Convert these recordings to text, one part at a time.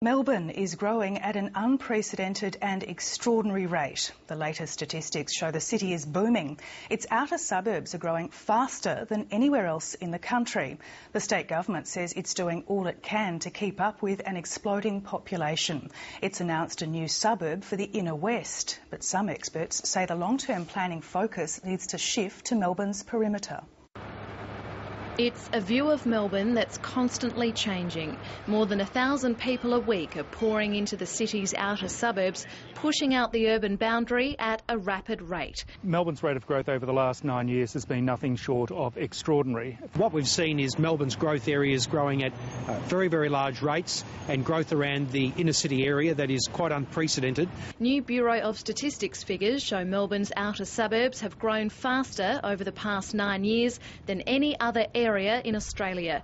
Melbourne is growing at an unprecedented and extraordinary rate. The latest statistics show the city is booming. Its outer suburbs are growing faster than anywhere else in the country. The state government says it's doing all it can to keep up with an exploding population. It's announced a new suburb for the inner west, but some experts say the long-term planning focus needs to shift to Melbourne's perimeter. It's a view of Melbourne that's constantly changing. More than 1,000 people a week are pouring into the city's outer suburbs, pushing out the urban boundary at a rapid rate. Melbourne's rate of growth over the last 9 years has been nothing short of extraordinary. What we've seen is Melbourne's growth areas growing at very, very large rates, and growth around the inner city area that is quite unprecedented. New Bureau of Statistics figures show Melbourne's outer suburbs have grown faster over the past 9 years than any other area in Australia.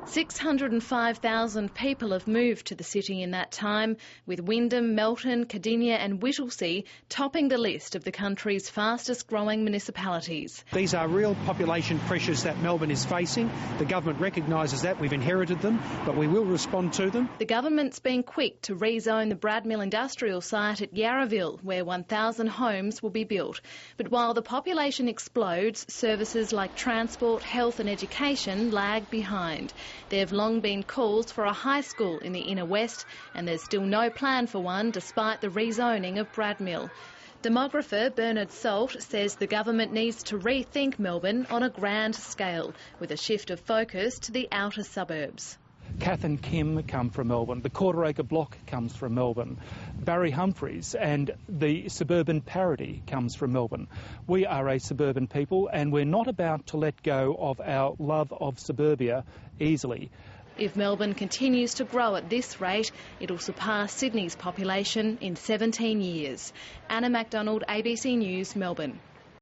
605,000 people have moved to the city in that time, with Wyndham, Melton, Cardinia and Whittlesea topping the list of the country's fastest growing municipalities. These are real population pressures that Melbourne is facing. The government recognises that. We've inherited them, but we will respond to them. The government's been quick to rezone the Bradmill industrial site at Yarraville, where 1,000 homes will be built. But while the population explodes, services like transport, health and education lag behind. There have long been calls for a high school in the inner west, and there's still no plan for one despite the rezoning of Bradmill. Demographer Bernard Salt says the government needs to rethink Melbourne on a grand scale, with a shift of focus to the outer suburbs. Kath and Kim come from Melbourne. The Quarter Acre Block comes from Melbourne. Barry Humphries and the Suburban Parody comes from Melbourne. We are a suburban people, and we're not about to let go of our love of suburbia easily. If Melbourne continues to grow at this rate, it'll surpass Sydney's population in 17 years. Anna MacDonald, ABC News, Melbourne.